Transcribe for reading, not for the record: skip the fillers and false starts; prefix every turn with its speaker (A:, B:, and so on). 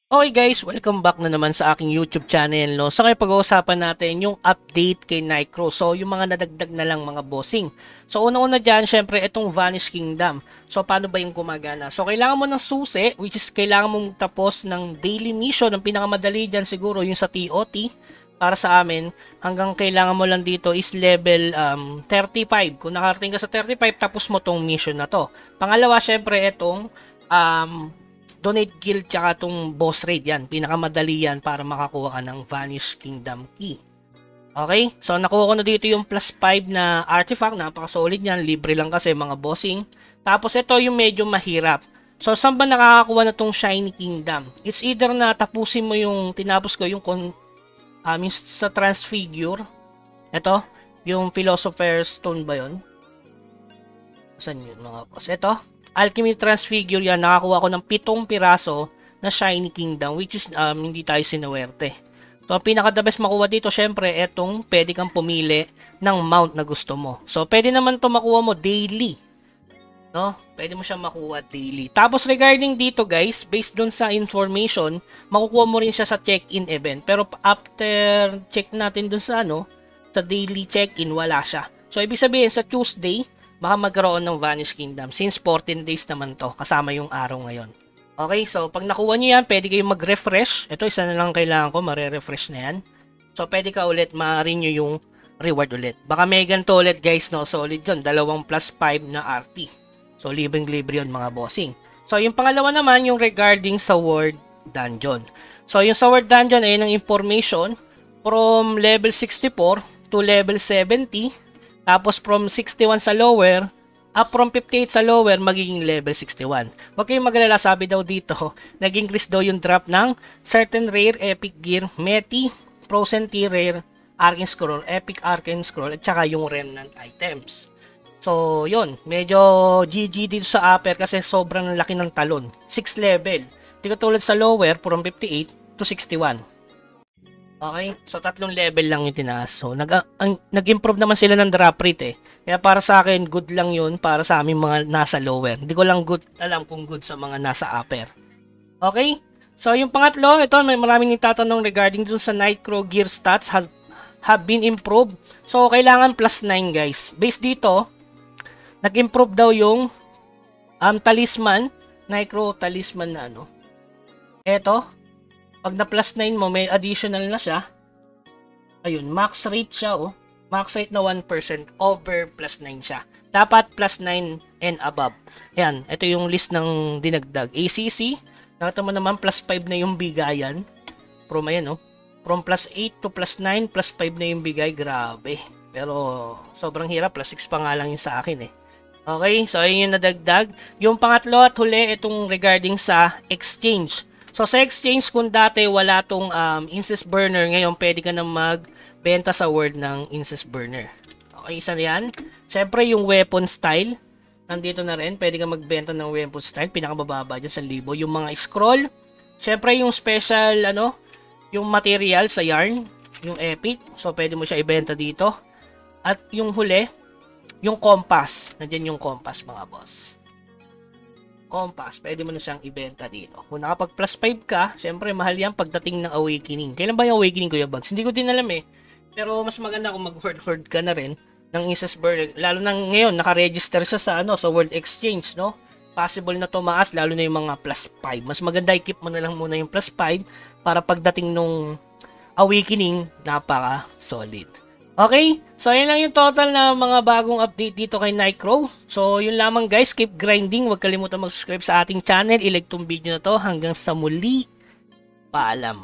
A: Okay guys, welcome back na naman sa aking YouTube channel, no? So ngayon pag-uusapan natin yung update kay Nightcrow. So yung mga nadagdag na lang mga bossing. So una-una dyan, syempre itong Vanish Kingdom. So paano ba yung gumagana? So kailangan mo ng susi, which is kailangan mong tapos ng daily mission. Ang pinakamadali dyan siguro yung sa TOT. Para sa amin, hanggang kailangan mo lang dito is level 35. Kung nakarating ka sa 35, tapos mo tong mission na to. Pangalawa, syempre itong donate guild tsaka tong boss raid yan. Pinakamadali yan para makakuha ka ng Vanish Kingdom Key. Okay? So nakuha ko na dito yung plus 5 na artifact. Napaka-solid yan. Libre lang kasi mga bossing. Tapos ito yung medyo mahirap. So saan ba nakakakuha na tong Shiny Kingdom? It's either na tapusin mo yung tinapos ko yung sa Transfigure. Ito. Yung Philosopher's Stone ba yun? Saan yun mga boss? Ito. Alchemy Transfigure yan, nakakuha ko ng 7 piraso na Shiny Kingdom, which is hindi tayo sinuwerte. So, ang pinaka-the best makuha dito, syempre, etong pwede kang pumili ng mount na gusto mo. So, pwede naman to makuha mo daily. No? Pwede mo siya makuha daily. Tapos, regarding dito, guys, based dun sa information, makukuha mo rin siya sa check-in event. Pero, after check natin dun sa sa daily check-in, wala siya. So, ibig sabihin, sa Tuesday, baka magkaroon ng Vanish Kingdom since 14 days naman to kasama yung araw ngayon. Okay, so pag nakuha nyo yan, pwede kayong mag-refresh. Ito, isa na lang kailangan ko, mare-refresh na yan. So, pwede ka ulit ma-renew yung reward ulit. Baka may ganito ulit guys, no? Solid yun, 2 plus 5 na RT. So, libreng-libre yun mga bossing. So, yung pangalawa naman, yung regarding sa World Dungeon. So, yung sa World Dungeon ay ng information from level 64 to level 70. Tapos from 61 sa lower, up from 58 sa lower, magiging level 61. Huwag kayong magalala, sabi daw dito, nag-increase daw yung drop ng certain rare epic gear, Meti, Frozen T-Rare, Arcane Scroll, Epic Arcane Scroll, at saka yung remnant items. So, yun, medyo GG dito sa upper kasi sobrang laki ng talon. 6 level. Di katulad sa lower, from 58 to 61. Okay? So, 3 level lang yung tinaas. So, nag-improve naman sila ng drop rate eh. Kaya para sa akin, good lang yun para sa aming mga nasa lower. Hindi ko lang alam kung good sa mga nasa upper. Okay? So, yung pangatlo, ito, may maraming itatanong regarding dun sa Nightcrow gear stats have been improved. So, kailangan plus 9 guys. Based dito, nag-improve daw yung talisman. Nightcrow talisman na Ito, pag na plus 9 mo, may additional na siya. Ayun, max rate siya, oh. Max rate na 1%, over plus 9 siya. Dapat plus 9 and above. Ayan, ito yung list ng dinagdag. ACC, nakita mo naman, plus 5 na yung bigayan. From ayan, oh. From plus 8 to plus 9, plus 5 na yung bigay. Grabe. Pero, sobrang hirap. Plus 6 pa nga lang yung sa akin, eh. Okay, so ayun yung nadagdag. Yung pangatlo at huli, itong regarding sa exchange. So, sa exchange, kung dati wala tong incest burner, ngayon pwede ka na magbenta sa world ng incest burner. Okay, isa na yan. Siyempre, yung weapon style, nandito na rin. Pwede ka magbenta ng weapon style. Pinakamababa dyan sa 1,000. Yung mga scroll, siyempre, yung special, yung material sa yarn, yung epic. So, pwede mo siya ibenta dito. At yung huli, yung compass. Nandiyan yung compass, mga boss. Compass, pwede mo na siyang ibenta dito. Kung nakapag plus 5 ka, syempre mahal yan pagdating ng awakening. Kailan ba yung awakening, Kuya Bugs? Hindi ko din alam eh. Pero mas maganda kung mag-horde ka na rin ng incest burner. Lalo na ngayon, naka-register siya sa World Exchange, no? Possible na tumaas, lalo na yung mga plus 5. Mas maganda i-keep mo na lang muna yung plus 5 para pagdating nung awakening, napaka-solid. Okay, so yun lang yung total na mga bagong update dito kay Nightcrow. So yun lamang guys, keep grinding. Huwag kalimutan mag-subscribe sa ating channel. I-like tong video na to. Hanggang sa muli, paalam.